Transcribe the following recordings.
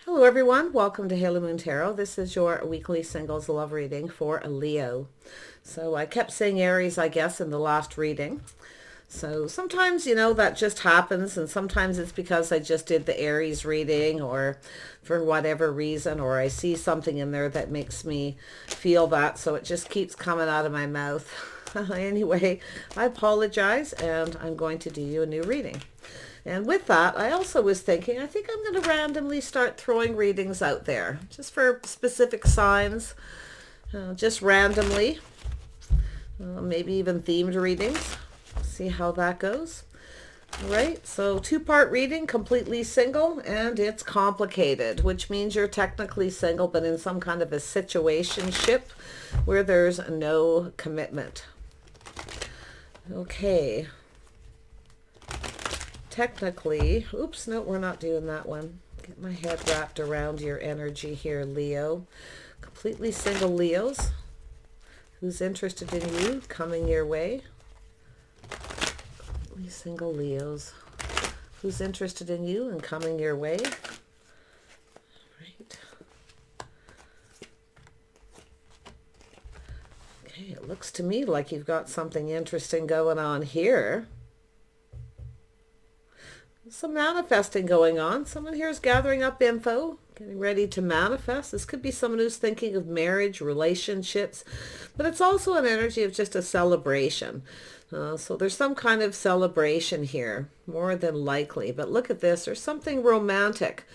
Hello everyone, welcome to Halo Moon Tarot. This is your weekly singles love reading for a Leo. So I kept saying Aries, I guess, in the last reading. So sometimes, that just happens, and sometimes it's because I just did the Aries reading or for whatever reason, or I see something in there that makes me feel that, so it just keeps coming out of my mouth. Anyway, I apologize, and I'm going to do you a new reading. And with that, I also was thinking, I think I'm going to randomly start throwing readings out there, just for specific signs, just randomly, maybe even themed readings. See how that goes. All right, so two-part reading, completely single, and it's complicated, which means you're technically single, but in some kind of a situationship where there's no commitment. Okay. Technically, oops, no, we're not doing that one. Get my head wrapped around your energy here, Leo. Completely single Leos. Who's interested in you coming your way? Completely single Leos. Who's interested in you and coming your way? Right. Okay, it looks to me like you've got something interesting going on here. Some manifesting going on. Someone here is gathering up info, getting ready to manifest. This could be someone who's thinking of marriage, relationships, but it's also an energy of just a celebration. So there's some kind of celebration here, more than likely. But look at this. There's something romantic.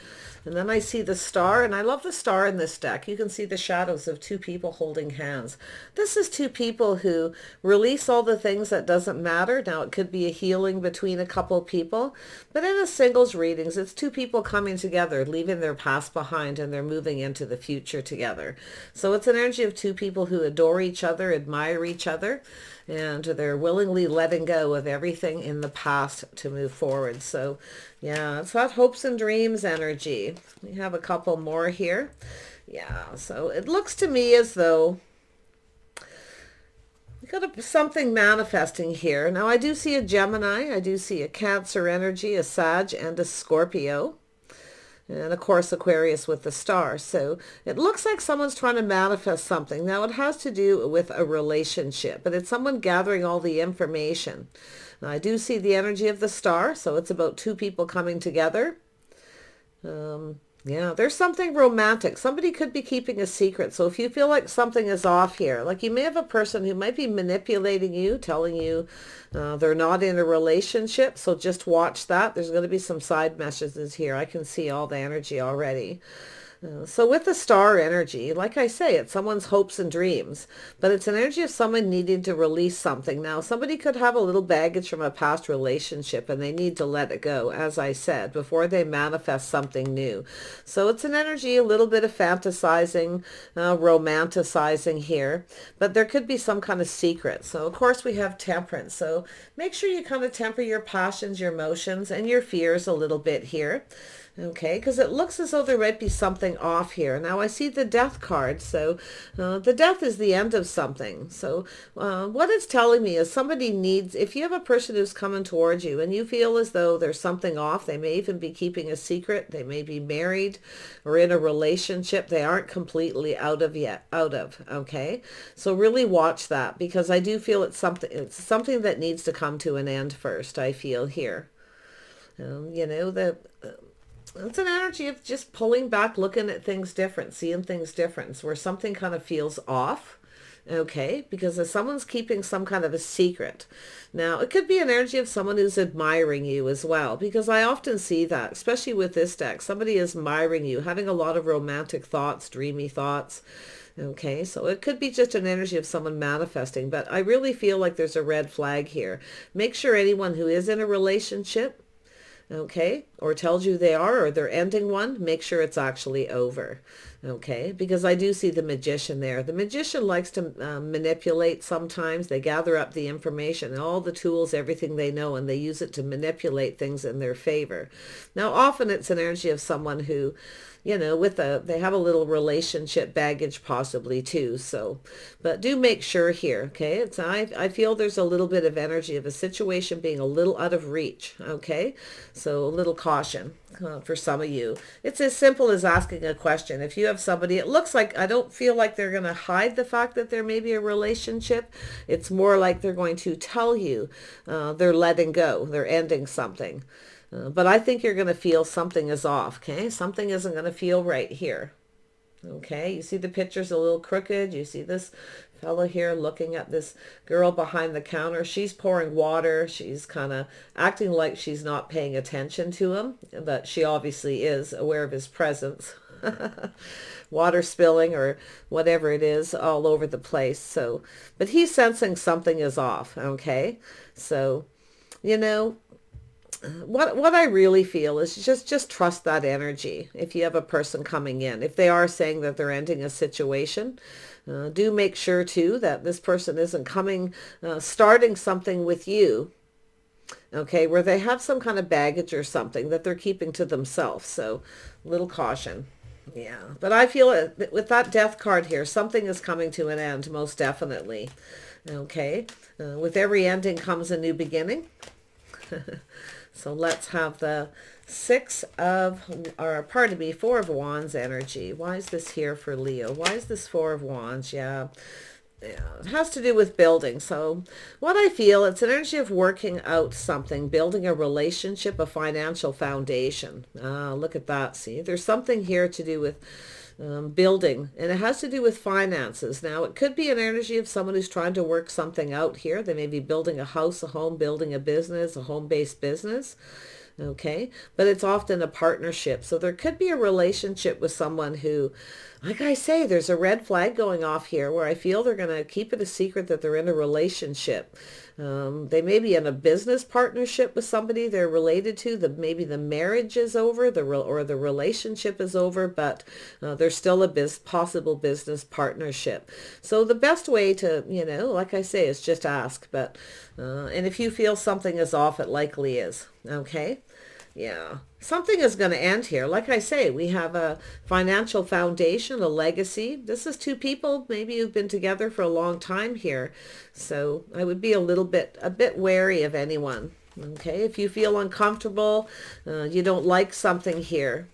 And then I see the star, and I love the star in this deck. You can see the shadows of two people holding hands. This is two people who release all the things that doesn't matter. Now, it could be a healing between a couple people, but in a singles readings, it's two people coming together, leaving their past behind, and they're moving into the future together. So it's an energy of two people who adore each other, admire each other, and they're willingly letting go of everything in the past to move forward. So yeah, it's that hopes and dreams energy. We have a couple more here. Yeah, so it looks to me as though we got something manifesting here. Now I do see a Gemini, I do see a Cancer energy, a Sag, and a Scorpio. And of course, Aquarius with the star. So it looks like someone's trying to manifest something. Now it has to do with a relationship, but it's someone gathering all the information. Now, I do see the energy of the star, so it's about two people coming together. Yeah, there's something romantic. Somebody could be keeping a secret. So if you feel like something is off here, like you may have a person who might be manipulating you, telling you they're not in a relationship. So just watch that. There's going to be some side messages here. I can see all the energy already. So with the star energy, like I say, it's someone's hopes and dreams, but it's an energy of someone needing to release something. Now, somebody could have a little baggage from a past relationship and they need to let it go, as I said, before they manifest something new. So it's an energy, a little bit of fantasizing, romanticizing here, but there could be some kind of secret. So of course we have temperance. So make sure you kind of temper your passions, your emotions, and your fears a little bit here. Okay, because it looks as though there might be something off here. Now I see the death card, so the death is the end of something. So what it's telling me is somebody needs, if you have a person who's coming towards you and you feel as though there's something off, they may even be keeping a secret, they may be married or in a relationship they aren't completely out of, okay? So really watch that, because I do feel it's something that needs to come to an end first, I feel here. It's an energy of just pulling back, looking at things different, seeing things different, where something kind of feels off, okay? Because if someone's keeping some kind of a secret. Now, it could be an energy of someone who's admiring you as well, because I often see that, especially with this deck. Somebody is admiring you, having a lot of romantic thoughts, dreamy thoughts. Okay, so it could be just an energy of someone manifesting, but I really feel like there's a red flag here. Make sure anyone who is in a relationship, okay, or tells you they are, or they're ending one, make sure it's actually over, okay, because I do see the magician there. The magician likes to manipulate sometimes. They gather up the information, all the tools, everything they know, and they use it to manipulate things in their favor. Now, often it's an energy of someone who, they have a little relationship baggage possibly too. So, but do make sure here, okay? I feel there's a little bit of energy of a situation being a little out of reach, okay? So a little caution for some of you. It's as simple as asking a question. If you have somebody, it looks like, I don't feel like they're going to hide the fact that there may be a relationship. It's more like they're going to tell you they're letting go, they're ending something. But I think you're going to feel something is off, okay? Something isn't going to feel right here. Okay, you see the picture's a little crooked. You see this fellow here looking at this girl behind the counter. She's pouring water. She's kind of acting like she's not paying attention to him, but she obviously is aware of his presence. Water spilling or whatever it is all over the place. So, but he's sensing something is off, okay? So, you know, what I really feel is just trust that energy. If you have a person coming in, if they are saying that they're ending a situation, do make sure too that this person isn't coming, starting something with you, okay, where they have some kind of baggage or something that they're keeping to themselves. So a little caution. Yeah, but I feel it with that death card here, something is coming to an end, most definitely. Okay, with every ending comes a new beginning. So let's have the Four of Wands energy. Why is this here for Leo? Why is this Four of Wands? Yeah, it has to do with building. So what I feel, it's an energy of working out something, building a relationship, a financial foundation. Look at that. See, there's something here to do with building, and it has to do with finances. Now, it could be an energy of someone who's trying to work something out here. They may be building a house, a home, building a business, a home-based business. Okay, but it's often a partnership. So there could be a relationship with someone who, like I say, there's a red flag going off here where I feel they're going to keep it a secret that they're in a relationship. They may be in a business partnership with somebody they're related to. Maybe the marriage is over, or the relationship is over, but there's still a possible business partnership. So the best way to, like I say, is just ask. But and if you feel something is off, it likely is. Okay. Yeah, something is going to end here. Like I say, we have a financial foundation, a legacy. This is two people, maybe you've been together for a long time here. So I would be a bit wary of anyone. Okay, if you feel uncomfortable, you don't like something here,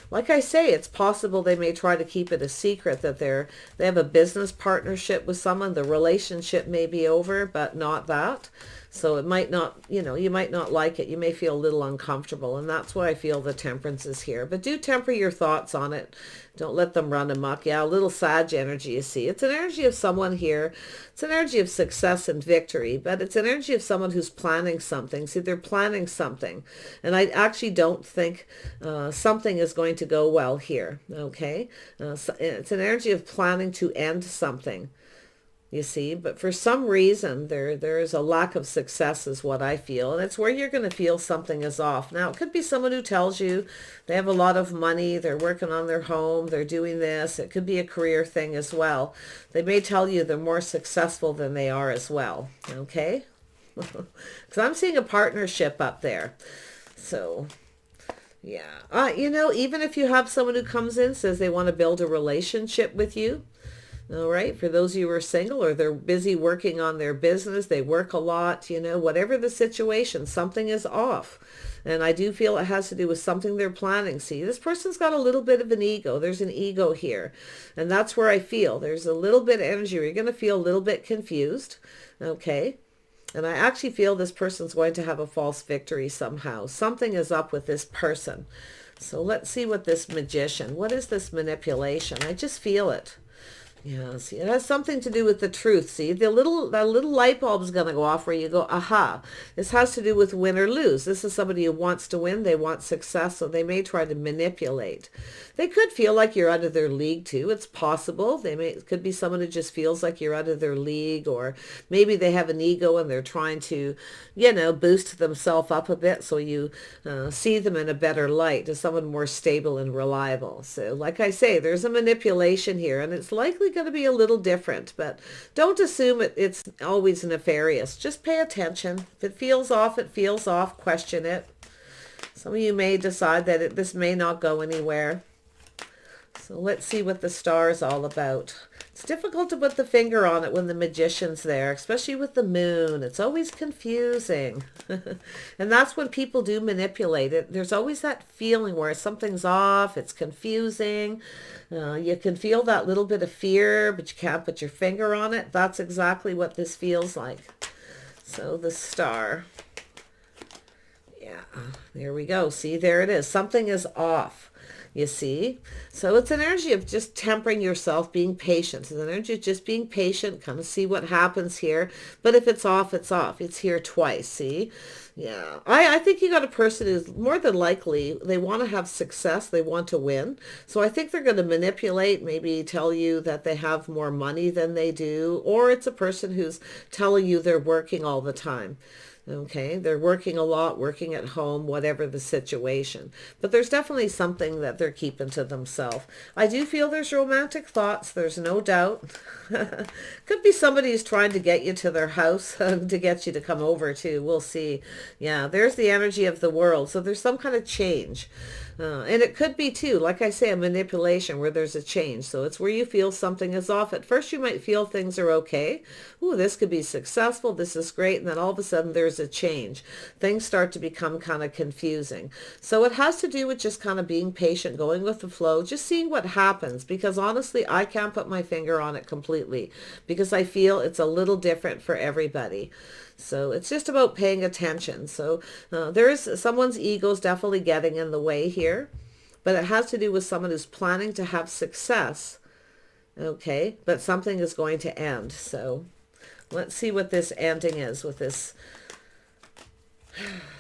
like I say, it's possible they may try to keep it a secret that they have a business partnership with someone. The relationship may be over, but not that. So it might not, you might not like it. You may feel a little uncomfortable, and that's why I feel the temperance is here. But do temper your thoughts on it. Don't let them run amok. Yeah, a little Sag energy, you see. It's an energy of someone here. It's an energy of success and victory, but it's an energy of someone who's planning something. See, they're planning something. And I actually don't think something is going to go well here, okay? It's an energy of planning to end something. You see, but for some reason there is a lack of success is what I feel, and it's where you're going to feel something is off. Now, it could be someone who tells you they have a lot of money, they're working on their home, they're doing this. It could be a career thing as well. They may tell you they're more successful than they are as well, okay? Because I'm seeing a partnership up there. So yeah, even if you have someone who comes in, says they want to build a relationship with you, all right, for those of you who are single, or they're busy working on their business, they work a lot, whatever the situation, something is off. And I do feel it has to do with something they're planning. See, this person's got a little bit of an ego. There's an ego here. And that's where I feel there's a little bit of energy. You're going to feel a little bit confused. Okay. And I actually feel this person's going to have a false victory somehow. Something is up with this person. So let's see what this Magician, what is this manipulation? I just feel it. Yeah, see, it has something to do with the truth. See, that little light bulb is going to go off where you go, aha, this has to do with win or lose. This is somebody who wants to win. They want success, so they may try to manipulate. They could feel like you're out of their league too. It's possible. It could be someone who just feels like you're out of their league, or maybe they have an ego and they're trying to, boost themselves up a bit so you see them in a better light as someone more stable and reliable. So like I say, there's a manipulation here, and it's likely going to be a little different, but don't assume it's always nefarious. Just pay attention. If it feels off, it feels off. Question it. Some of you may decide that this may not go anywhere. So let's see what the star is all about. It's difficult to put the finger on it when the magician's there, especially with the moon. It's always confusing. And that's when people do manipulate it. There's always that feeling where something's off, it's confusing. You can feel that little bit of fear, but you can't put your finger on it. That's exactly what this feels like. So the star. Yeah, there we go. See, there it is. Something is off. You see? So it's an energy of just tempering yourself, being patient. It's an energy of just being patient, kind of see what happens here. But if it's off, it's off. It's here twice, see? Yeah. I think you got a person who's more than likely, they want to have success. They want to win. So I think they're going to manipulate, maybe tell you that they have more money than they do. Or it's a person who's telling you they're working all the time. Okay, they're working a lot, working at home, whatever the situation. But there's definitely something that they're keeping to themselves. I do feel there's romantic thoughts, there's no doubt. Could be somebody who's trying to get you to their house, to get you to come over too. We'll see. Yeah, there's the energy of the world. So there's some kind of change. And it could be too, like I say, a manipulation where there's a change. So it's where you feel something is off. At first you might feel things are okay. Ooh, this could be successful. This is great. And then all of a sudden there's a change. Things start to become kind of confusing. So it has to do with just kind of being patient, going with the flow, just seeing what happens. Because honestly, I can't put my finger on it completely because I feel it's a little different for everybody. So it's just about paying attention. So there is someone's ego is definitely getting in the way here, but it has to do with someone who's planning to have success. Okay, but something is going to end. So let's see what this ending is with this,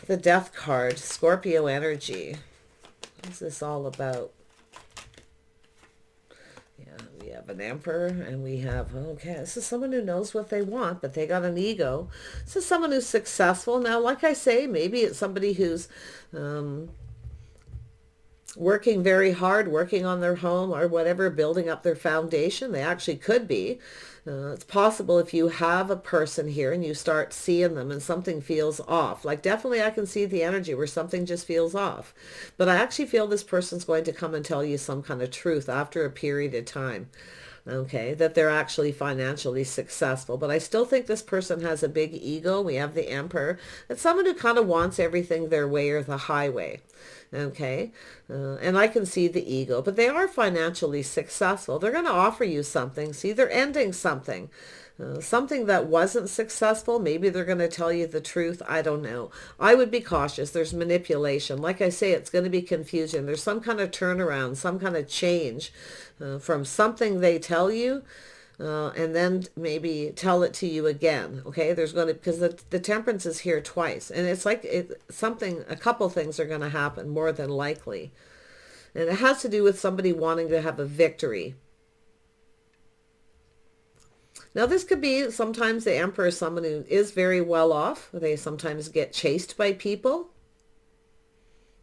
the Death card, Scorpio energy. What's this all about? We have an Emperor and we have, okay, this is someone who knows what they want, but they got an ego. This is someone who's successful. Now, like I say, maybe it's somebody who's working very hard, working on their home or whatever, building up their foundation. They actually could be. It's possible if you have a person here and you start seeing them and something feels off. Like definitely I can see the energy where something just feels off. But I actually feel this person's going to come and tell you some kind of truth after a period of time. Okay, that they're actually financially successful. But I still think this person has a big ego. We have the Emperor. It's someone who kind of wants everything their way or the highway. Okay, and I can see the ego, but they are financially successful. They're going to offer you something. See, they're ending something. Something that wasn't successful. Maybe they're going to tell you the truth. I don't know. I would be cautious. There's manipulation. Like I say, it's going to be confusion. There's some kind of turnaround, some kind of change from something they tell you and then maybe tell it to you again. Okay, there's going to, because the Temperance is here twice. And it's like a couple things are going to happen more than likely. And it has to do with somebody wanting to have a victory. Now, this could be sometimes the Emperor is someone who is very well off. They sometimes get chased by people.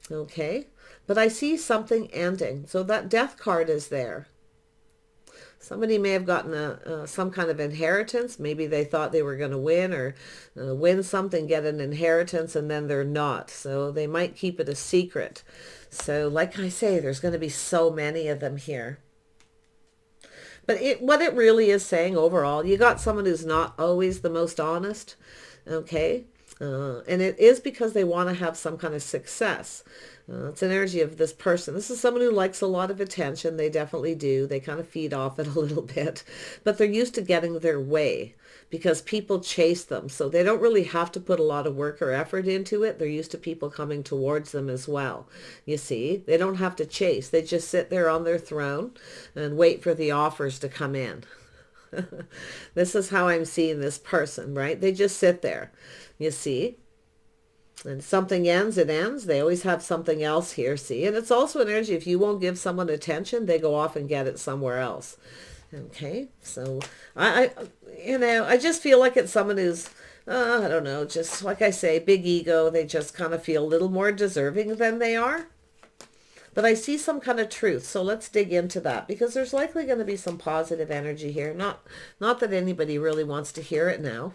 Okay. But I see something ending. So that Death card is there. Somebody may have gotten some kind of inheritance. Maybe they thought they were going to win or win something, get an inheritance, and then they're not. So they might keep it a secret. So like I say, there's going to be so many of them here. But what it really is saying overall, you got someone who's not always the most honest, okay? And it is because they want to have some kind of success. It's an energy of this person. This is someone who likes a lot of attention. They definitely do. They kind of feed off it a little bit. But they're used to getting their way because people chase them. So they don't really have to put a lot of work or effort into it. They're used to people coming towards them as well. You see, they don't have to chase. They just sit there on their throne and wait for the offers to come in. This is how I'm seeing this person, right? They just sit there, you see. And something ends, it ends. They always have something else here, see? And it's also an energy, if you won't give someone attention, they go off and get it somewhere else. Okay, so I just feel like it's someone who's, I don't know, just like I say, big ego. They just kind of feel a little more deserving than they are. But I see some kind of truth. So let's dig into that because there's likely going to be some positive energy here. Not that anybody really wants to hear it now.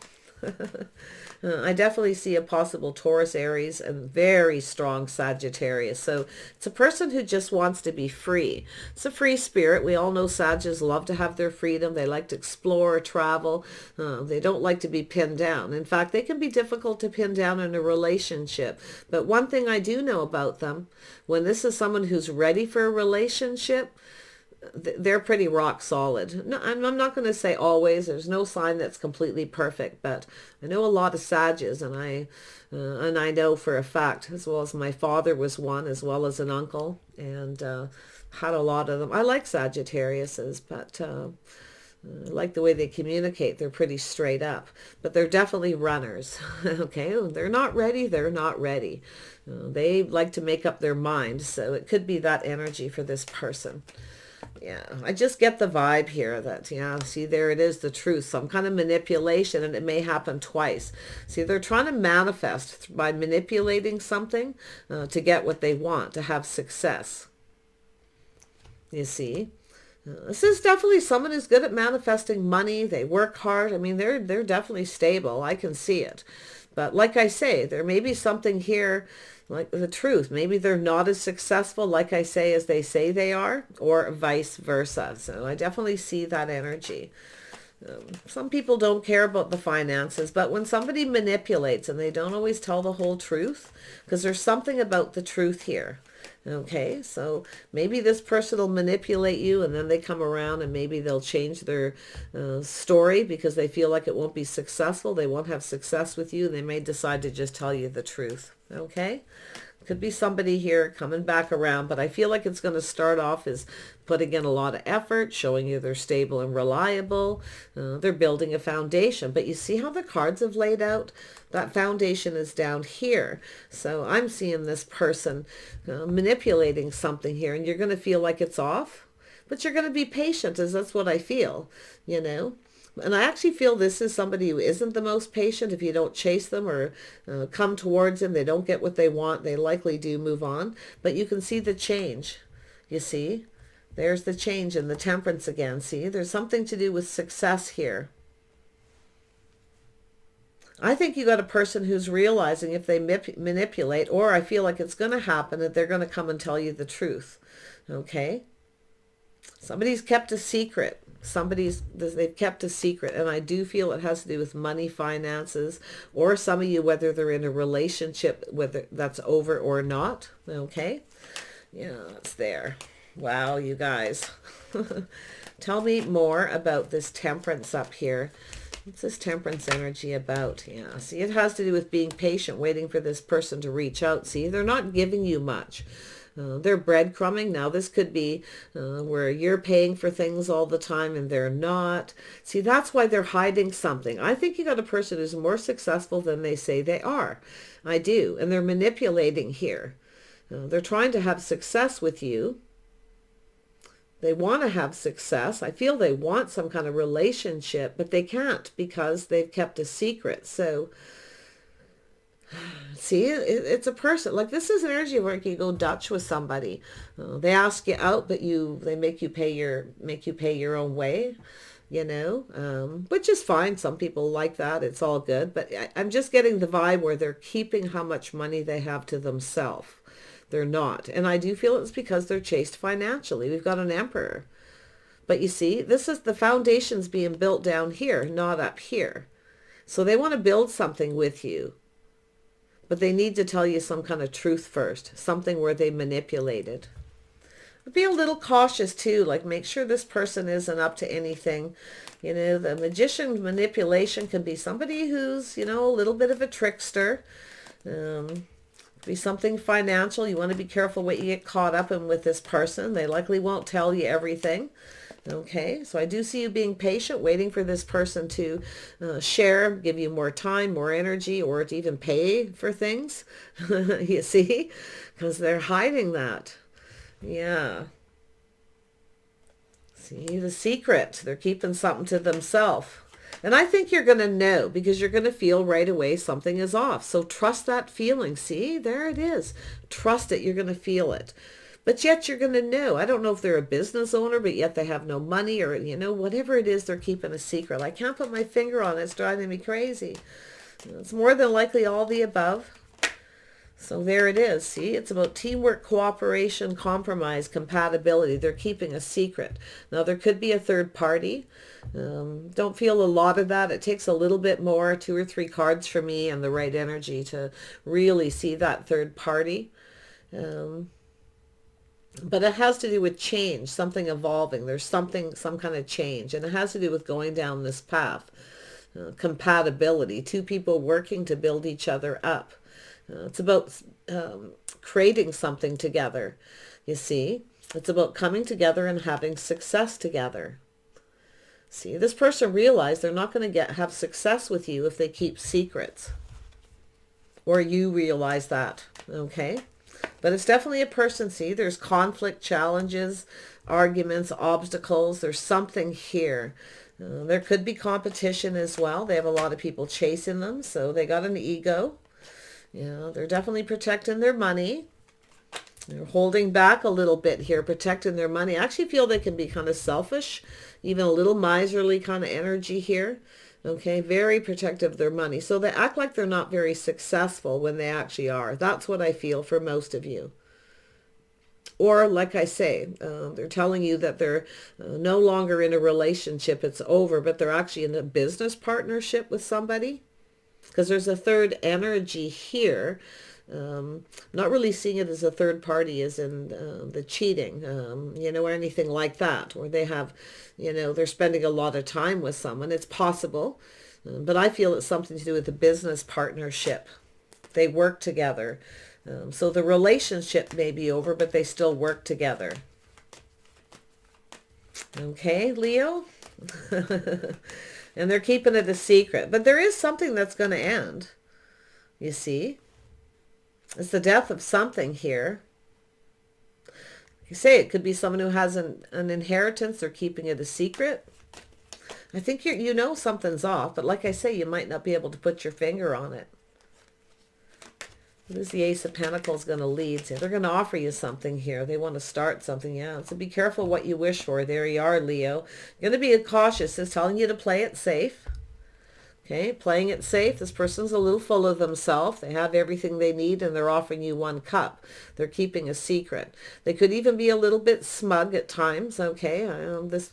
I definitely see a possible Taurus, Aries, and very strong Sagittarius. So it's a person who just wants to be free. It's a free spirit. We all know Sagittarius love to have their freedom. They like to explore, travel. They don't like to be pinned down. In fact, they can be difficult to pin down in a relationship. But one thing I do know about them, when this is someone who's ready for a relationship, they're pretty rock solid. No, I'm not going to say always. There's no sign that's completely perfect, but I know a lot of Sages, and I know for a fact, as well as my father was one, as well as an uncle, and had a lot of them. I like Sagittariuses, but I like the way they communicate. They're pretty straight up, but they're definitely runners. Okay, they're not ready. They're not ready. They like to make up their mind, so it could be that energy for this person. Yeah, I just get the vibe here that, yeah, see, there it is, the truth, some kind of manipulation, and it may happen twice. See, they're trying to manifest by manipulating something to get what they want, to have success. You see? This is definitely someone who's good at manifesting money. They work hard. I mean, they're definitely stable. I can see it. But like I say, there may be something here, like the truth. Maybe they're not as successful, like I say, as they say they are, or vice versa. So I definitely see that energy. Some people don't care about the finances, but when somebody manipulates and they don't always tell the whole truth, because there's something about the truth here. Okay, so maybe this person will manipulate you, and then they come around and maybe they'll change their story because they feel like it won't be successful. They won't have success with you. They may decide to just tell you the truth. Okay, could be somebody here coming back around, but I feel like it's going to start off as putting in a lot of effort, showing you they're stable and reliable. They're building a foundation, but you see how the cards have laid out? That foundation is down here. So I'm seeing this person manipulating something here, and you're going to feel like it's off, but you're going to be patient, as that's what I feel, you know. And I actually feel this is somebody who isn't the most patient. If you don't chase them or come towards them, they don't get what they want, they likely do move on. But you can see the change, you see. There's the change in the Temperance again. See, there's something to do with success here. I think you got a person who's realizing if they manipulate, or I feel like it's going to happen, that they're going to come and tell you the truth. Okay? Somebody's kept a secret. They've kept a secret, and I do feel it has to do with money, finances, or some of you, whether they're in a relationship, whether that's over or not. Okay? Yeah, it's there. Wow, you guys. Tell me more about this Temperance up here. What's this Temperance energy about? Yeah, see, it has to do with being patient, waiting for this person to reach out. See, they're not giving you much. They're breadcrumbing. Now, this could be where you're paying for things all the time and they're not. See, that's why they're hiding something. I think you got a person who's more successful than they say they are. I do. And they're manipulating here. They're trying to have success with you. They want to have success. I feel they want some kind of relationship, but they can't because they've kept a secret. So, see, it's a person. Like, this is an energy where you go Dutch with somebody. They ask you out, but they make you pay your own way, you know, which is fine. Some people like that. It's all good. But I'm just getting the vibe where they're keeping how much money they have to themselves. They're not. And I do feel it's because they're chased financially. We've got an Emperor. But you see, this is the foundations being built down here, not up here. So they want to build something with you. But they need to tell you some kind of truth first. Something where they manipulated. Be a little cautious too. Like, make sure this person isn't up to anything. You know, the magician manipulation can be somebody who's, you know, a little bit of a trickster. Be something financial. You want to be careful what you get caught up in with this person. They likely won't tell you everything. Okay, so I do see you being patient, waiting for this person to share, give you more time, more energy, or to even pay for things. You see? Because they're hiding that. Yeah. See, the secret. They're keeping something to themselves. And I think you're going to know, because you're going to feel right away something is off. So trust that feeling. See, there it is. Trust it. You're going to feel it. But yet you're going to know. I don't know if they're a business owner, but yet they have no money, or, you know, whatever it is, they're keeping a secret. I can't put my finger on it. It's driving me crazy. It's more than likely all the above. So there it is. See, it's about teamwork, cooperation, compromise, compatibility. They're keeping a secret. Now, there could be a third party. Don't feel a lot of that. It takes a little bit more, 2 or 3 cards for me and the right energy to really see that third party. But it has to do with change, something evolving. There's some kind of change, and it has to do with going down this path. Compatibility, 2 people working to build each other up. It's about creating something together, you see. It's about coming together and having success together. See, this person realized they're not going to have success with you if they keep secrets. Or you realize that, okay? But it's definitely a person, see, there's conflict, challenges, arguments, obstacles. There's something here. There could be competition as well. They have a lot of people chasing them, so they got an ego. Yeah, they're definitely protecting their money. They're holding back a little bit here, protecting their money. I actually feel they can be kind of selfish, even a little miserly kind of energy here. Okay, very protective of their money. So they act like they're not very successful when they actually are. That's what I feel for most of you. Or, like I say, they're telling you that they're no longer in a relationship. It's over, but they're actually in a business partnership with somebody. Because there's a third energy here. Not really seeing it as a third party as in the cheating, you know, or anything like that. Or they have, you know, they're spending a lot of time with someone. It's possible. But I feel it's something to do with a business partnership. They work together. So the relationship may be over, but they still work together. Okay, Leo? And they're keeping it a secret. But there is something that's going to end. You see? It's the death of something here. You say it could be someone who has an inheritance. They're keeping it a secret. I think you know something's off. But like I say, you might not be able to put your finger on it. What is the Ace of Pentacles going to lead to? They're going to offer you something here. They want to start something. Yeah, so be careful what you wish for. There you are, Leo. You're going to be cautious. It's telling you to play it safe. Okay, playing it safe. This person's a little full of themselves. They have everything they need and they're offering you 1 cup. They're keeping a secret. They could even be a little bit smug at times. Okay, this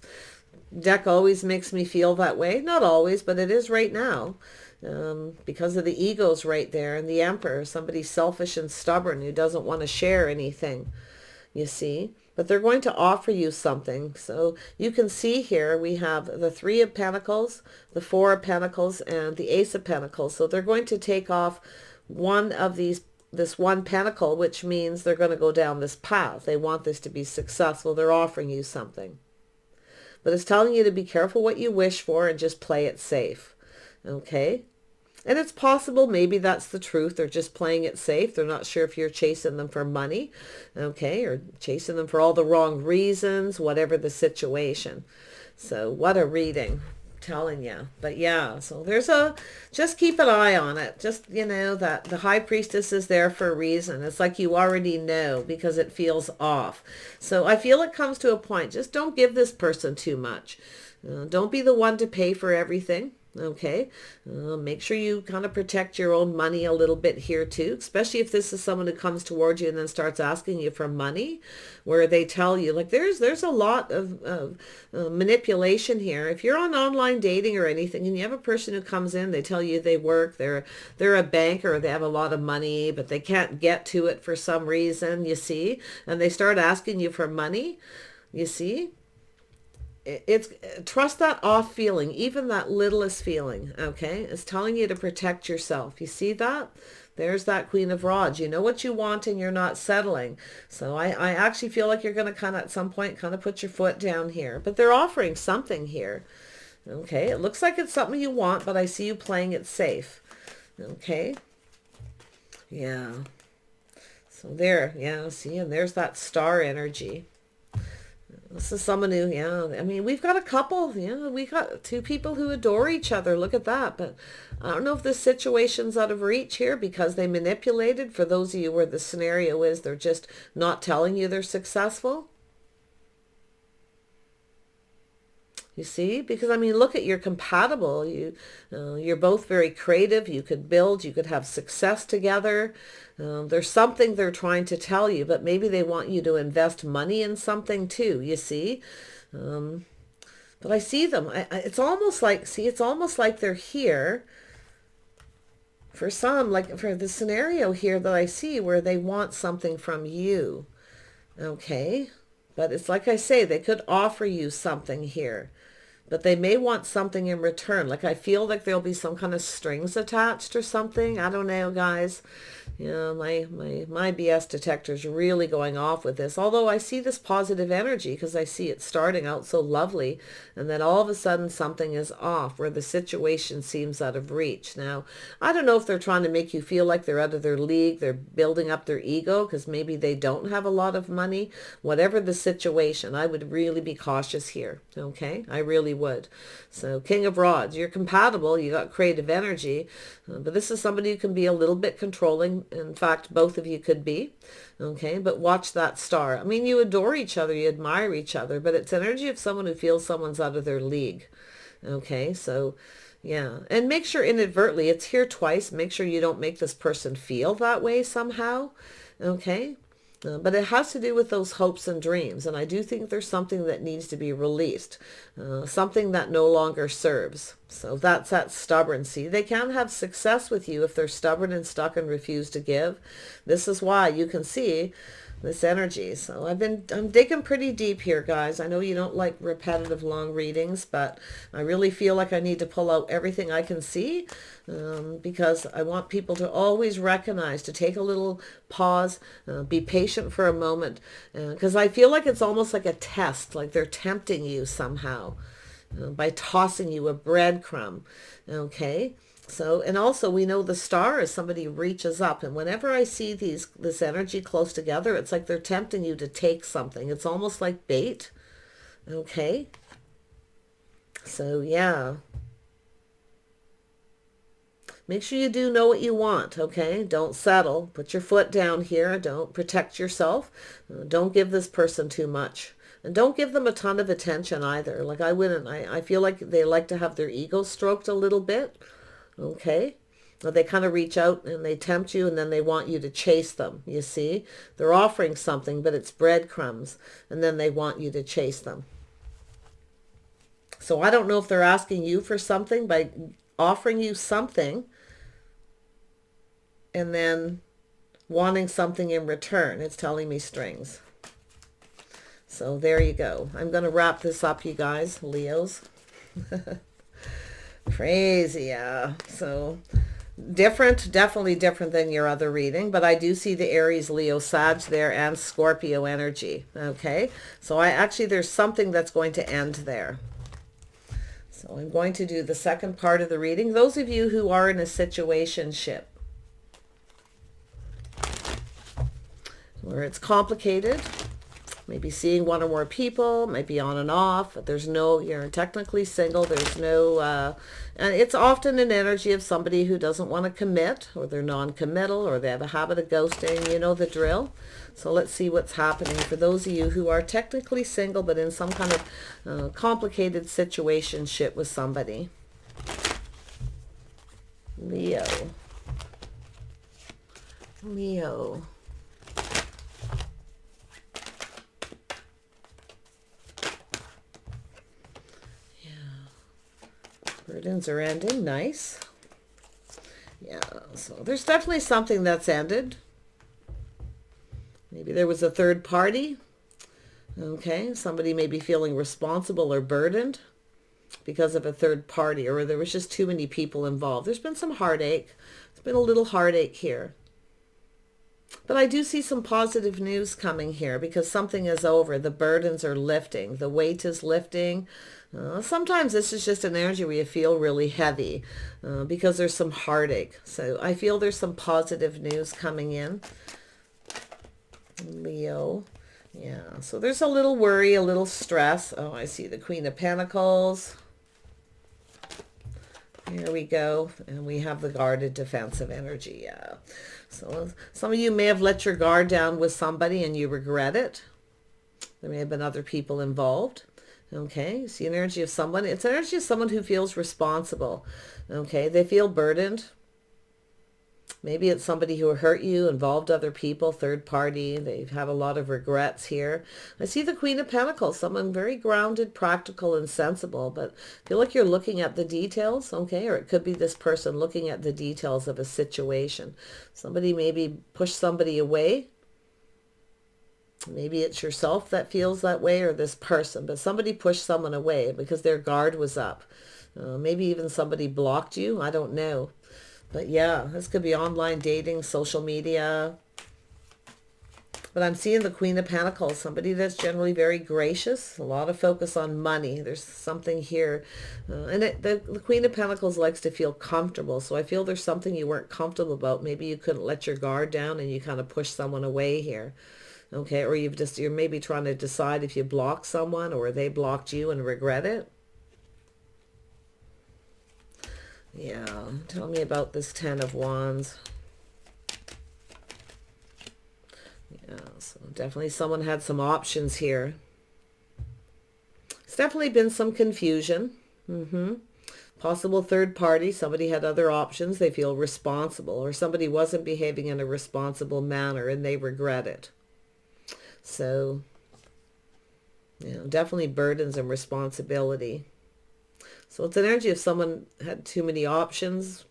deck always makes me feel that way. Not always, but it is right now. Because of the egos right there and the Emperor, somebody selfish and stubborn who doesn't want to share anything, you see. But they're going to offer you something. So you can see here we have the 3 of Pentacles, the 4 of Pentacles, and the Ace of Pentacles. So they're going to take off one of this 1 pentacle, which means they're going to go down this path. They want this to be successful. They're offering you something. But it's telling you to be careful what you wish for and just play it safe. Okay? And it's possible maybe that's the truth. They're just playing it safe. They're not sure if you're chasing them for money, okay, or chasing them for all the wrong reasons, whatever the situation. So what a reading, I'm telling you. But yeah, so just keep an eye on it. Just, you know, that the High Priestess is there for a reason. It's like you already know because it feels off. So I feel it comes to a point. Just don't give this person too much. Don't be the one to pay for everything. Okay, make sure you kind of protect your own money a little bit here too, especially if this is someone who comes towards you and then starts asking you for money, where they tell you, like there's a lot of manipulation here. If you're on online dating or anything and you have a person who comes in, they tell you they work, they're a banker, or they have a lot of money, but they can't get to it for some reason, you see, and they start asking you for money, you see. It's trust that off feeling, even that littlest feeling, okay? It's telling you to protect yourself. You see that? There's that Queen of Rods. You know what you want and you're not settling. So I actually feel like you're going to kind of at some point kind of put your foot down here. But they're offering something here. Okay, it looks like it's something you want, but I see you playing it safe. Okay? Yeah. So there, yeah, see, and there's that star energy. This is someone who, yeah, I mean, we've got a couple, yeah, we got two people who adore each other. Look at that. But I don't know if this situation's out of reach here because they manipulated. For those of you where the scenario is, they're just not telling you they're successful. You see, because I mean, look at, you're compatible. You're both very creative. You could build, you could have success together. There's something they're trying to tell you, but maybe they want you to invest money in something too, you see. But I see them. It's almost like, see, it's almost like they're here for some, like for the scenario here that I see where they want something from you. Okay. But it's like I say, they could offer you something here, but they may want something in return. Like I feel like there'll be some kind of strings attached or something. I don't know, guys. You know, my BS detector is really going off with this. Although I see this positive energy because I see it starting out so lovely, and then all of a sudden something is off where the situation seems out of reach. Now, I don't know if they're trying to make you feel like they're out of their league. They're building up their ego because maybe they don't have a lot of money. Whatever the situation, I would really be cautious here. Okay, I really would. So King of Rods, you're compatible. You got creative energy, but this is somebody who can be a little bit controlling. In fact, both of you could be. Okay, but watch that star. I mean, you adore each other, you admire each other, but it's energy of someone who feels someone's out of their league. Okay, so yeah, and make sure inadvertently, it's here twice, make sure you don't make this person feel that way somehow. Okay, but it has to do with those hopes and dreams, and I do think there's something that needs to be released, something that no longer serves. So that's that stubborncy. They can have success with you if they're stubborn and stuck and refuse to give. This is why you can see this energy. So I'm digging pretty deep here, guys. I know you don't like repetitive long readings, but I really feel like I need to pull out everything I can see, because I want people to always recognize, to take a little pause, be patient for a moment, because I feel like it's almost like a test, like they're tempting you somehow by tossing you a breadcrumb. Okay. So, and also we know the star is somebody reaches up, and whenever I see this energy close together, it's like they're tempting you to take something. It's almost like bait. Okay. So yeah. Make sure you do know what you want, okay? Don't settle. Put your foot down here. Don't protect yourself. Don't give this person too much. And don't give them a ton of attention either. Like I wouldn't. I feel like they like to have their ego stroked a little bit. Okay, well, they kind of reach out and they tempt you, and then they want you to chase them. You see, they're offering something, but it's breadcrumbs, and then they want you to chase them. So I don't know if they're asking you for something by offering you something and then wanting something in return. It's telling me strings. So there you go. I'm going to wrap this up, you guys, Leos. Crazy, yeah. So different, definitely different than your other reading, but I do see the Aries, Leo, Sag there, and Scorpio energy. Okay, so there's something that's going to end there. So I'm going to do the second part of the reading. Those of you who are in a situationship where it's complicated, maybe seeing one or more people, might be on and off, but you're technically single, there's no, and it's often an energy of somebody who doesn't want to commit, or they're non-committal, or they have a habit of ghosting, you know the drill. So let's see what's happening for those of you who are technically single, but in some kind of complicated situationship with somebody. Leo. Burdens are ending. Nice. Yeah, so there's definitely something that's ended. Maybe there was a third party. Okay, somebody may be feeling responsible or burdened because of a third party, or there was just too many people involved. There's been some heartache. There's been a little heartache here. But I do see some positive news coming here because something is over. The burdens are lifting. The weight is lifting. Sometimes this is just an energy where you feel really heavy because there's some heartache. So I feel there's some positive news coming in. Leo. Yeah, so there's a little worry, a little stress. Oh, I see the Queen of Pentacles. Here we go. And we have the guarded defensive energy. Yeah. So some of you may have let your guard down with somebody and you regret it. There may have been other people involved. Okay, you see an energy of someone. It's energy of someone who feels responsible. Okay, they feel burdened. Maybe it's somebody who hurt you, involved other people, third party. They have a lot of regrets here. I see the Queen of Pentacles, someone very grounded, practical, and sensible, but I feel like you're looking at the details, okay? Or it could be this person looking at the details of a situation. Somebody maybe pushed somebody away. Maybe it's yourself that feels that way, or this person, but somebody pushed someone away because their guard was up. Maybe even somebody blocked you. I don't know. But yeah, this could be online dating, social media. But I'm seeing the Queen of Pentacles, somebody that's generally very gracious, a lot of focus on money. There's something here. The Queen of Pentacles likes to feel comfortable. So I feel there's something you weren't comfortable about. Maybe you couldn't let your guard down and you kind of pushed someone away here. Okay, or you're maybe trying to decide if you block someone or they blocked you and regret it. Yeah, tell me about this Ten of Wands. Yeah, so definitely someone had some options here. It's definitely been some confusion. Possible third party. Somebody had other options. They feel responsible, or somebody wasn't behaving in a responsible manner and they regret it. So, you know, definitely burdens and responsibility. So it's an energy of someone had too many options.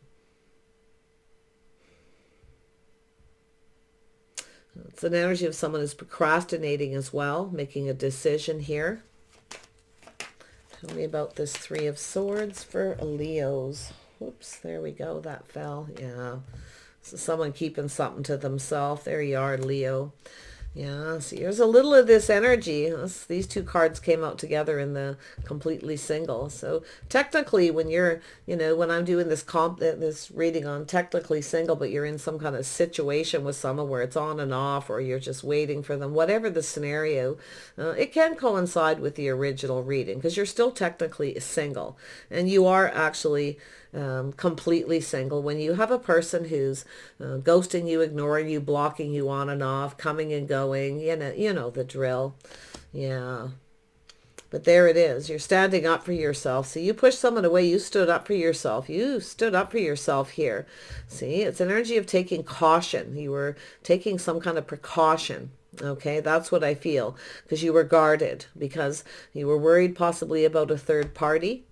It's an energy of someone who's procrastinating as well, making a decision here. Tell me about this Three of Swords for Leos. Whoops, there we go. That fell. Yeah. So someone keeping something to themselves. There you are, Leo. Yeah, see, there's a little of this energy. These two cards came out together in the completely single. So technically when you're, you know, when I'm doing this reading on technically single, but you're in some kind of situation with someone where it's on and off, or you're just waiting for them, whatever the scenario, it can coincide with the original reading because you're still technically single and you are actually completely single. When you have a person who's ghosting you, ignoring you, blocking you on and off, coming and going, you know the drill. Yeah. But there it is. You're standing up for yourself. So you pushed someone away. You stood up for yourself. You stood up for yourself here. See, it's an energy of taking caution. You were taking some kind of precaution. Okay, that's what I feel, because you were guarded, because you were worried possibly about a third party.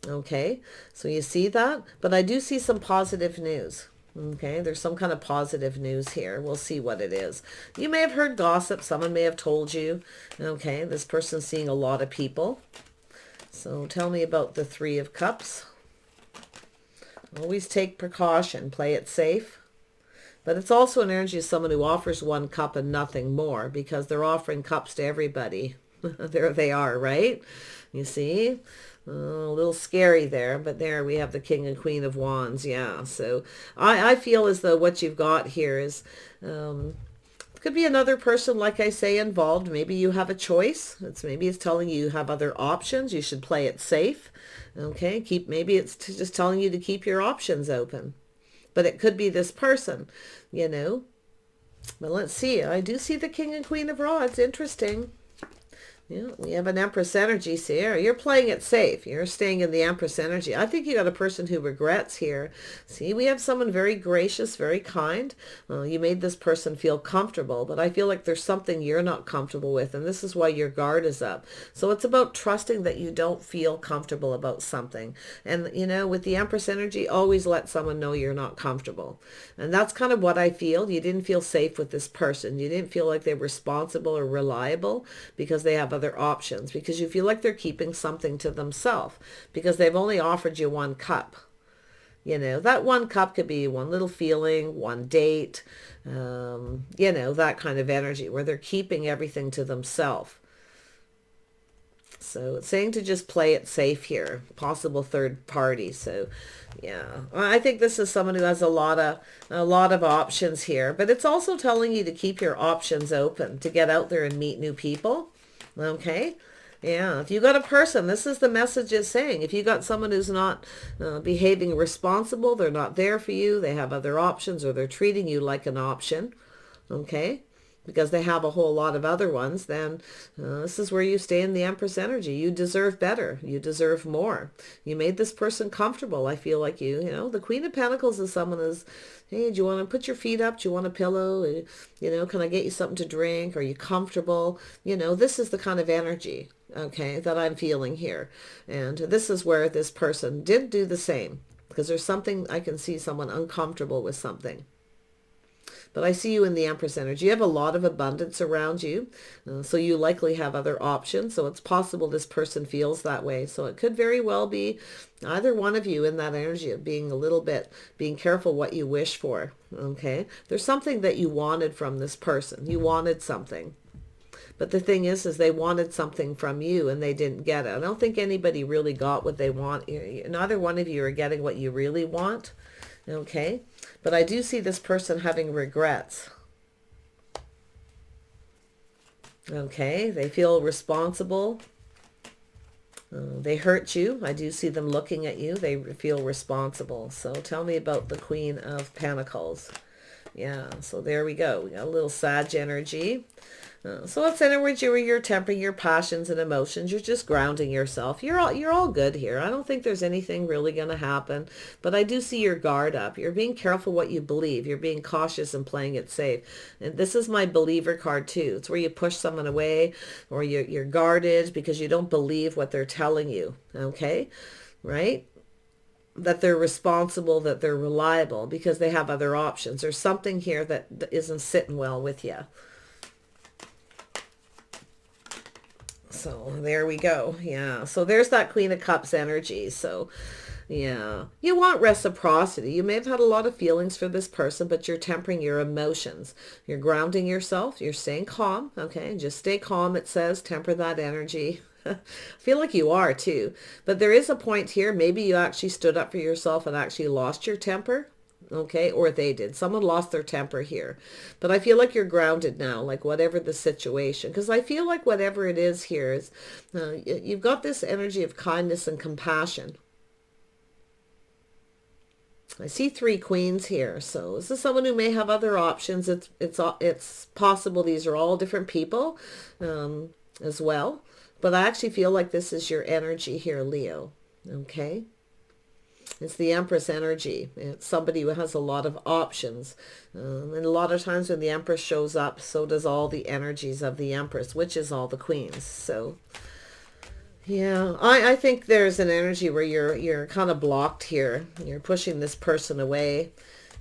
Okay, so you see that, but I do see some positive news. Okay, there's some kind of positive news here. We'll see what it is. You may have heard gossip. Someone may have told you. Okay, this person's seeing a lot of people. So tell me about the Three of Cups. Always take precaution. Play it safe. But it's also an energy of someone who offers one cup and nothing more, because they're offering cups to everybody. There they are, right? You see? A little scary there, but there we have the King and Queen of Wands. Yeah, so I feel as though what you've got here is could be another person, like I say, involved. Maybe you have a choice. Maybe it's telling you have other options. You should play it safe. Okay, maybe it's just telling you to keep your options open. But it could be this person, you know. But let's see. I do see the King and Queen of Rods. Interesting. Yeah, we have an Empress energy here. You're playing it safe. You're staying in the Empress energy. I think you got a person who regrets here. See, we have someone very gracious, very kind. You made this person feel comfortable, but I feel like there's something you're not comfortable with, and this is why your guard is up. So it's about trusting that you don't feel comfortable about something. And, you know, with the Empress energy, always let someone know you're not comfortable. And that's kind of what I feel. You didn't feel safe with this person. You didn't feel like they're responsible or reliable because they have other options, because you feel like they're keeping something to themselves because they've only offered you one cup. You know, that one cup could be one little feeling, one date, you know, that kind of energy where they're keeping everything to themselves. So it's saying to just play it safe here, possible third party. So yeah, I think this is someone who has a lot of options here, but it's also telling you to keep your options open, to get out there and meet new people. Okay. Yeah, if you got a person, this is the message it's saying. If you got someone who's not behaving responsible, they're not there for you, they have other options, or they're treating you like an option, okay, because they have a whole lot of other ones, then this is where you stay in the Empress energy. You deserve better. You deserve more. You made this person comfortable. I feel like you know, the Queen of Pentacles is someone who's, hey, do you want to put your feet up? Do you want a pillow? You know, can I get you something to drink? Are you comfortable? You know, this is the kind of energy, okay, that I'm feeling here. And this is where this person did do the same, because there's something, I can see someone uncomfortable with something. But I see you in the Empress energy. You have a lot of abundance around you, so you likely have other options. So it's possible this person feels that way. So it could very well be either one of you in that energy of being a little bit, being careful what you wish for, okay? There's something that you wanted from this person. You wanted something. But the thing is they wanted something from you and they didn't get it. I don't think anybody really got what they want. Neither one of you are getting what you really want, okay? But I do see this person having regrets. Okay, they feel responsible. They hurt you. I do see them looking at you. They feel responsible. So tell me about the Queen of Pentacles. Yeah, so there we go. We got a little Sag energy. So it's energy where you're tempering your passions and emotions. You're just grounding yourself. You're all good here. I don't think there's anything really going to happen, but I do see your guard up. You're being careful what you believe. You're being cautious and playing it safe. And this is my believer card too. It's where you push someone away, or you're guarded because you don't believe what they're telling you. Okay, right? That they're responsible, that they're reliable, because they have other options. There's something here that isn't sitting well with you. So there we go. Yeah. So there's that Queen of Cups energy. So yeah, you want reciprocity. You may have had a lot of feelings for this person, but you're tempering your emotions. You're grounding yourself. You're staying calm. Okay. Just stay calm. It says temper that energy. I feel like you are too. But there is a point here. Maybe you actually stood up for yourself and actually lost your temper. Okay, or they did. Someone lost their temper here. But I feel like you're grounded now, like whatever the situation. Because I feel like whatever it is here is, you've got this energy of kindness and compassion. I see 3 queens here. So this is someone who may have other options. It's possible these are all different people as well. But I actually feel like this is your energy here, Leo. Okay. It's the Empress energy. It's somebody who has a lot of options. And a lot of times when the Empress shows up, so does all the energies of the Empress, which is all the queens. So, yeah, I think there's an energy where you're kind of blocked here. You're pushing this person away,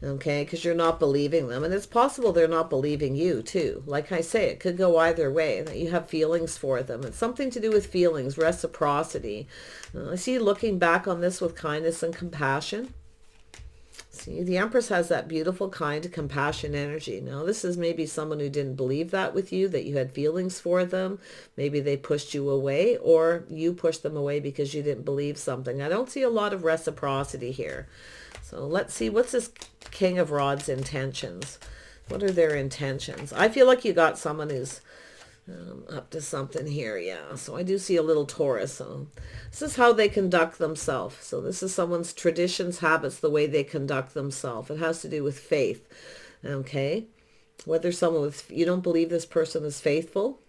okay, because you're not believing them. And it's possible they're not believing you, too. Like I say, it could go either way, that you have feelings for them. It's something to do with feelings, reciprocity. I see you looking back on this with kindness and compassion. See, the Empress has that beautiful, kind, compassion energy. Now, this is maybe someone who didn't believe that with you, that you had feelings for them. Maybe they pushed you away, or you pushed them away because you didn't believe something. I don't see a lot of reciprocity here. So let's see, what's this King of Rods intentions? What are their intentions? I feel like you got someone who's up to something here. Yeah, so I do see a little Taurus. So this is how they conduct themselves. So this is someone's traditions, habits, the way they conduct themselves. It has to do with faith. Okay, whether someone with, you don't believe this person is faithful.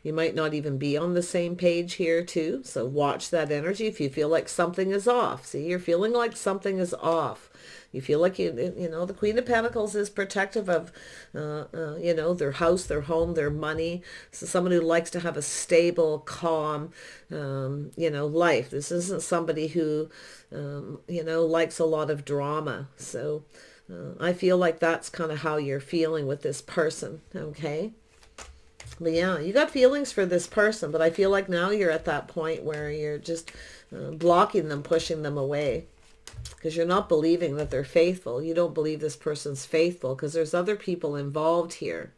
You might not even be on the same page here too. So watch that energy if you feel like something is off. See, you're feeling like something is off. You feel like, you know, the Queen of Pentacles is protective of, you know, their house, their home, their money. So someone who likes to have a stable, calm, you know, life. This isn't somebody who, you know, likes a lot of drama. So I feel like that's kind of how you're feeling with this person. Okay. But yeah, you got feelings for this person, but I feel like now you're at that point where you're just blocking them, pushing them away. Because you're not believing that they're faithful. You don't believe this person's faithful because there's other people involved here.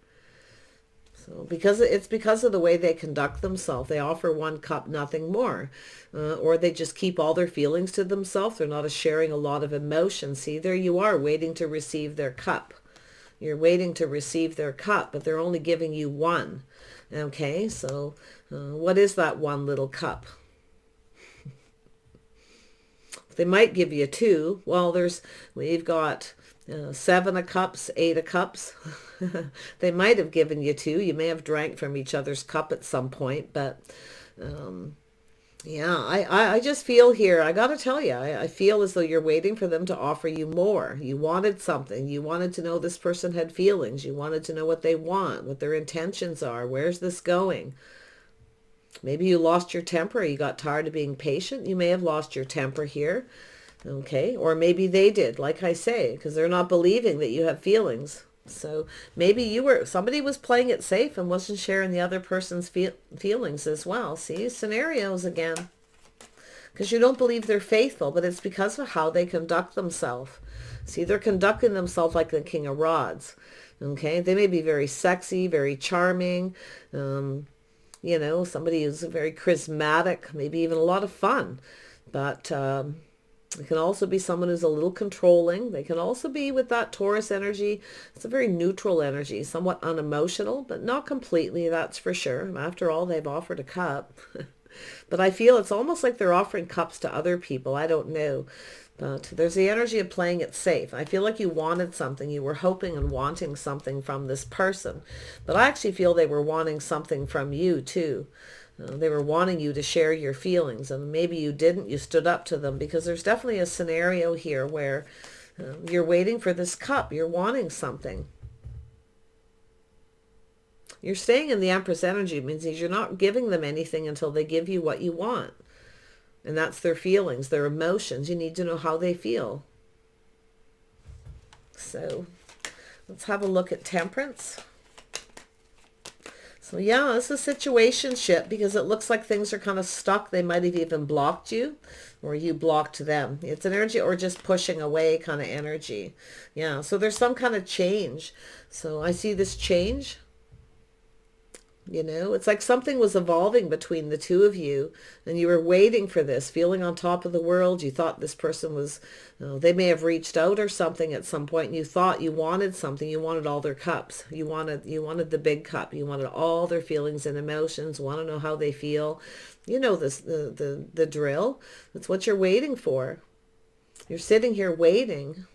So it's because of the way they conduct themselves. They offer one cup, nothing more. Or they just keep all their feelings to themselves. They're not sharing a lot of emotion. See, there you are waiting to receive their cup. You're waiting to receive their cup, but they're only giving you one. Okay, so what is that one little cup? They might give you two. Well, we've got 7 of cups, 8 of cups. They might have given you two. You may have drank from each other's cup at some point, but yeah, I just feel here, I got to tell you, I feel as though you're waiting for them to offer you more. You wanted something. You wanted to know this person had feelings. You wanted to know what they want, what their intentions are. Where's this going? Maybe you lost your temper. You got tired of being patient. You may have lost your temper here. Okay. Or maybe they did, like I say, because they're not believing that you have feelings. So maybe somebody was playing it safe and wasn't sharing the other person's feelings as well. See, scenarios again. Because you don't believe they're faithful, but it's because of how they conduct themselves. See, they're conducting themselves like the King of Rods. Okay. They may be very sexy, very charming, you know, somebody who's very charismatic, maybe even a lot of fun. But it can also be someone who's a little controlling. They can also be with that Taurus energy. It's a very neutral energy, somewhat unemotional, but not completely, that's for sure. After all, they've offered a cup. But I feel it's almost like they're offering cups to other people. I don't know. But there's the energy of playing it safe. I feel like you wanted something. You were hoping and wanting something from this person. But I actually feel they were wanting something from you too. They were wanting you to share your feelings. And maybe you didn't. You stood up to them. Because there's definitely a scenario here where you're waiting for this cup. You're wanting something. You're staying in the Empress energy. It means you're not giving them anything until they give you what you want. And that's their feelings, their emotions. You need to know how they feel. So let's have a look at Temperance. So yeah, it's a situationship because it looks like things are kind of stuck. They might have even blocked you or you blocked them. It's an energy or just pushing away kind of energy. Yeah, so there's some kind of change. So I see this change. You know, it's like something was evolving between the two of you and you were waiting for this, feeling on top of the world. You thought this person was, they may have reached out or something at some point. And you thought you wanted something. You wanted all their cups. You wanted the big cup. You wanted all their feelings and emotions. Want to know how they feel. You know this, the drill. That's what you're waiting for. You're sitting here waiting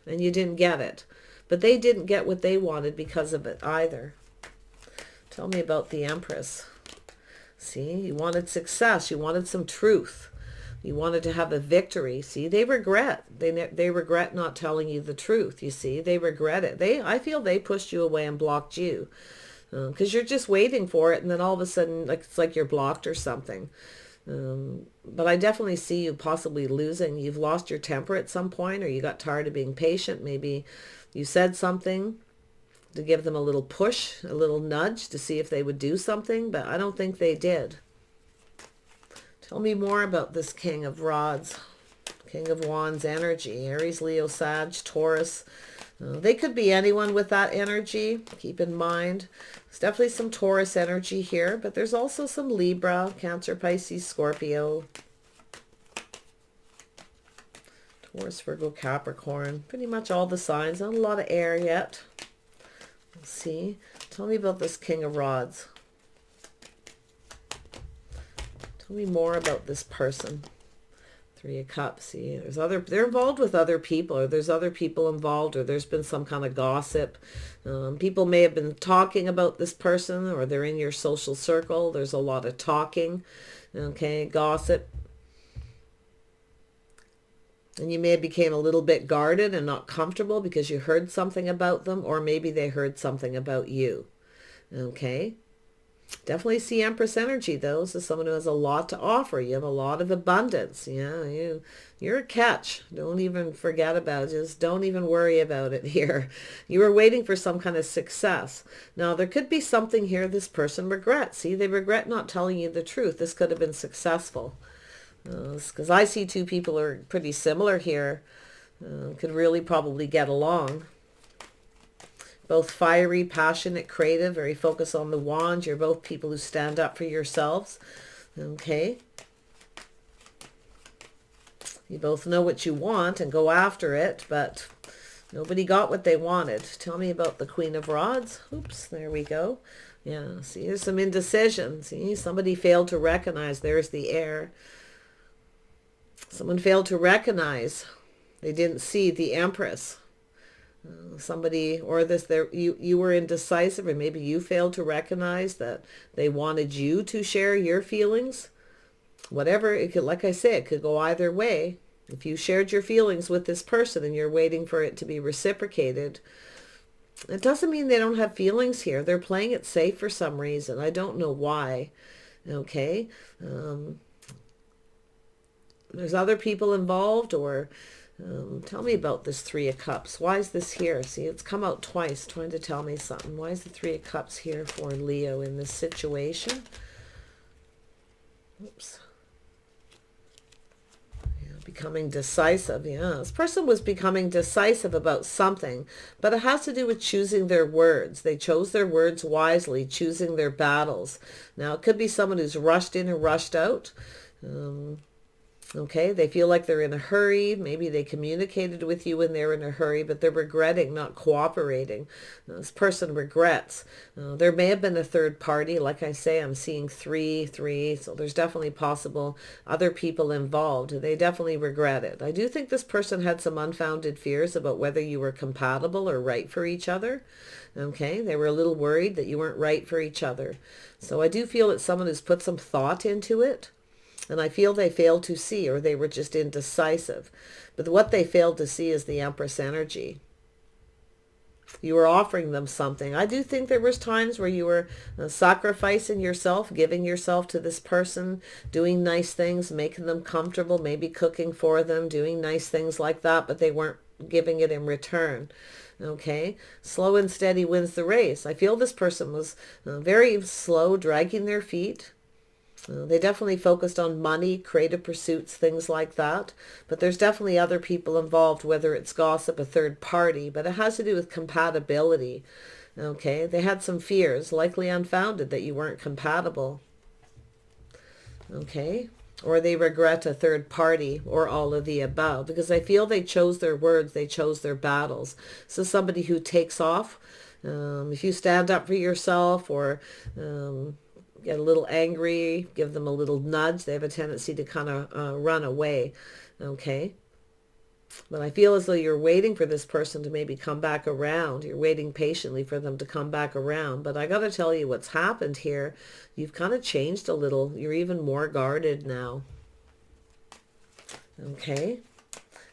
and you didn't get it. But they didn't get what they wanted because of it either. Tell me about the Empress. See, you wanted success. You wanted some truth. You wanted to have a victory. See, they regret. They regret not telling you the truth. You see, they regret it. I feel they pushed you away and blocked you because you're just waiting for it, and then all of a sudden, like it's like you're blocked or something. But I definitely see you possibly losing. You've lost your temper at some point, or you got tired of being patient. Maybe you said something to give them a little push, a little nudge to see if they would do something, but I don't think they did. Tell me more about this King of Rods, King of Wands energy, Aries, Leo, Sag, Taurus. They could be anyone with that energy. Keep in mind, there's definitely some Taurus energy here, but there's also some Libra, Cancer, Pisces, Scorpio, Taurus, Virgo, Capricorn. Pretty much all the signs. Not a lot of air yet. Let's see. Tell me about this King of Rods. Tell me more about this person. 3 of Cups. See, they're involved with other people, or there's other people involved, or there's been some kind of gossip. People may have been talking about this person, or they're in your social circle. There's a lot of talking. Okay, gossip. And you may have became a little bit guarded and not comfortable because you heard something about them, or maybe they heard something about you. Okay. Definitely see Empress energy, though. This is someone who has a lot to offer. You have a lot of abundance. Yeah, you're a catch. Don't even forget about it. Just don't even worry about it here. You were waiting for some kind of success. Now, there could be something here this person regrets. See, they regret not telling you the truth. This could have been successful. Because I see two people are pretty similar here. Could really probably get along. both fiery, passionate, creative, very focused on the wand. You're both people who stand up for yourselves. Okay. You both know what you want and go after it, but nobody got what they wanted. Tell me about the Queen of Rods. Oops, there we go. Yeah, see, there's some indecision. See, somebody failed to recognize. There's the air. Someone failed to recognize. They didn't see the Empress. Somebody, or this, there, you were indecisive, or maybe you failed to recognize that they wanted you to share your feelings. Whatever, it could, like I say, it could go either way. If you shared your feelings with this person and you're waiting for it to be reciprocated, it doesn't mean they don't have feelings here. They're playing it safe for some reason. I don't know why. Okay. There's other people involved, or tell me about this Three of Cups. Why is this here? See, it's come out twice trying to tell me something. Why is the Three of Cups here for Leo in this situation? Oops. Becoming decisive. Yeah, this person was becoming decisive about something, but it has to do with choosing their words. They chose their words wisely, choosing their battles. Now, it could be someone who's rushed in and rushed out. Okay, they feel like they're in a hurry. Maybe they communicated with you when they're in a hurry, but they're regretting not cooperating. This person regrets. There may have been a third party. Like I say, I'm seeing three, so there's definitely possible other people involved. They definitely regret it. I do think this person had some unfounded fears about whether you were compatible or right for each other. Okay, they were a little worried that you weren't right for each other. So I do feel it's someone who's put some thought into it. And I feel they failed to see, or they were just indecisive. But what they failed to see is the Empress energy. You were offering them something. I do think there was times where you were sacrificing yourself, giving yourself to this person, doing nice things, making them comfortable, maybe cooking for them, doing nice things like that, but they weren't giving it in return. Okay, slow and steady wins the race. I feel this person was very slow, dragging their feet. They definitely focused on money, creative pursuits, things like that. But there's definitely other people involved, whether it's gossip, a third party. But it has to do with compatibility. Okay, they had some fears, likely unfounded, that you weren't compatible. Okay, or they regret a third party, or all of the above. Because I feel they chose their words, they chose their battles. So somebody who takes off, if you stand up for yourself, or get a little angry, give them a little nudge, they have a tendency to kind of run away. Okay, but I feel as though you're waiting for this person to maybe come back around. You're waiting patiently for them to come back around. But I got to tell you what's happened here. You've kind of changed a little. You're even more guarded now. Okay,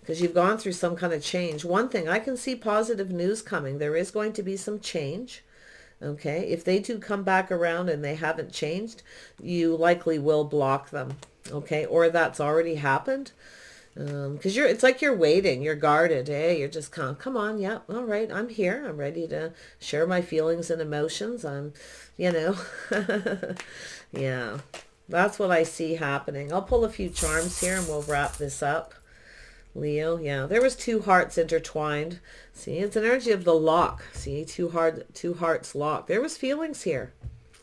because you've gone through some kind of change. One thing, I can see positive news coming. There is going to be some change. Okay, if they do come back around and they haven't changed, you likely will block them. Okay, or that's already happened. Because it's like you're waiting, you're guarded. Hey, you're just kind of, come on, yeah, all right, I'm here. I'm ready to share my feelings and emotions. Yeah, that's what I see happening. I'll pull a few charms here and we'll wrap this up. Leo, yeah, there was two hearts intertwined. See, it's an energy of the lock. See, two hearts locked. There was feelings here.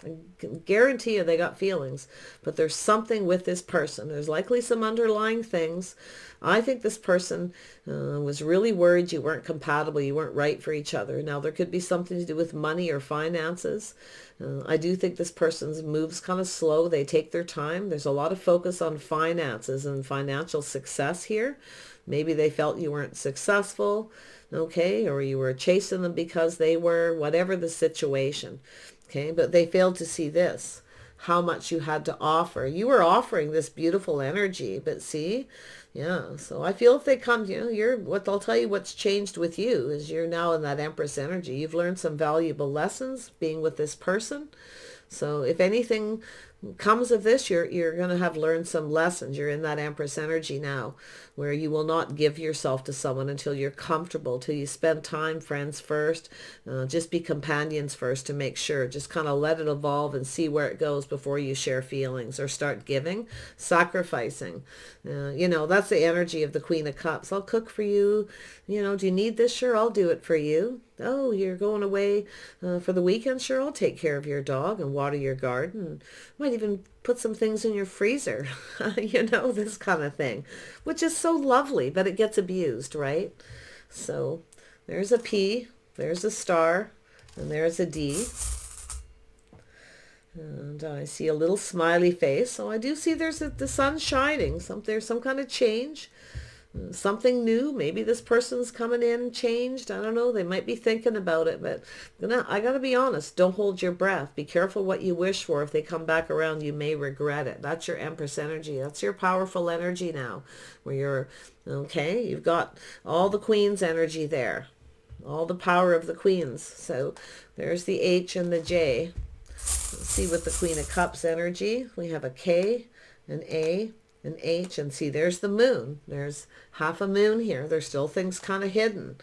I can guarantee you they got feelings, but there's something with this person. There's likely some underlying things. I think this person was really worried you weren't compatible, you weren't right for each other. Now, there could be something to do with money or finances. I do think this person's moves kind of slow. They take their time. There's a lot of focus on finances and financial success here. Maybe they felt you weren't successful, okay, or you were chasing them because they were, whatever the situation, okay, but they failed to see this, how much you had to offer. You were offering this beautiful energy, but see, yeah, so I feel if they come, I'll tell you what's changed with you is you're now in that Empress energy. You've learned some valuable lessons being with this person. So if anything, comes of this, you're going to have learned some lessons. You're in that Empress energy now, where you will not give yourself to someone until you're comfortable, till you spend time, friends first, just be companions first to make sure. Just kind of let it evolve and see where it goes before you share feelings or start giving, sacrificing. You know, that's the energy of the Queen of Cups. I'll cook for you. You know, do you need this? Sure, I'll do it for you. Oh, you're going away for the weekend? Sure, I'll take care of your dog and water your garden. Might even put some things in your freezer. You know, this kind of thing, which is so lovely, but it gets abused, right? So there's a P, there's a star, and there's a D. And I see a little smiley face. So I do see the sun shining. There's some kind of change. Something new. Maybe this person's coming in changed. I don't know. They might be thinking about it, but I gotta be honest. Don't hold your breath. Be careful what you wish for. If they come back around, you may regret it. That's your Empress energy. That's your powerful energy now, where you're, okay, you've got all the Queen's energy there, all the power of the Queens. So there's the H and the J. Let's see with the Queen of Cups energy. We have a K, an A, an H, and see, there's the moon. There's half a moon here. There's still things kind of hidden.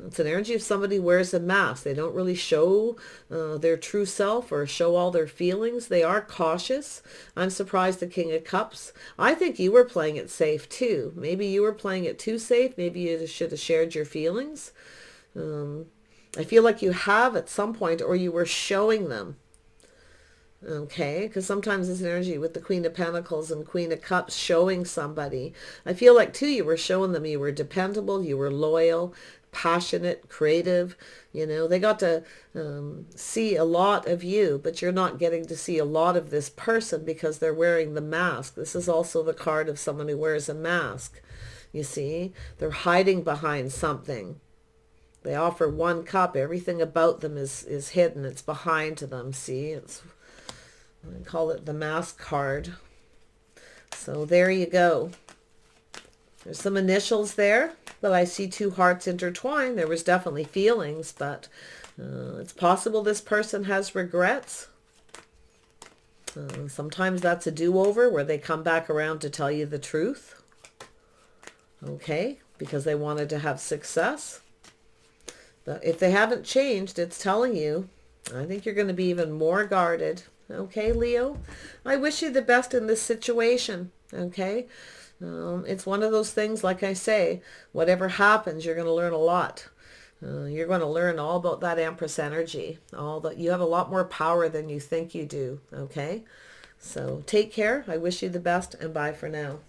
It's an energy of somebody wears a mask. They don't really show their true self or show all their feelings. They are cautious. I'm surprised the King of Cups. I think you were playing it safe too. Maybe you were playing it too safe. Maybe you should have shared your feelings. I feel like you have at some point, or you were showing them. Okay, because sometimes this energy with the Queen of Pentacles and Queen of Cups showing somebody. I feel like too, you were showing them you were dependable, you were loyal, passionate, creative. You know, they got to see a lot of you, but you're not getting to see a lot of this person because they're wearing the mask. This is also the card of someone who wears a mask. You see, they're hiding behind something. They offer one cup. Everything about them is hidden. It's behind them. See, I call it the mask card. So there you go. There's some initials there, but I see two hearts intertwined. There was definitely feelings, but it's possible this person has regrets. Sometimes that's a do-over where they come back around to tell you the truth. Okay, because they wanted to have success. But if they haven't changed, it's telling you, I think you're going to be even more guarded. Okay, Leo, I wish you the best in this situation. Okay, it's one of those things, like I say, whatever happens, you're going to learn a lot. You're going to learn all about that Empress energy. You have a lot more power than you think you do. Okay, so take care. I wish you the best, and bye for now.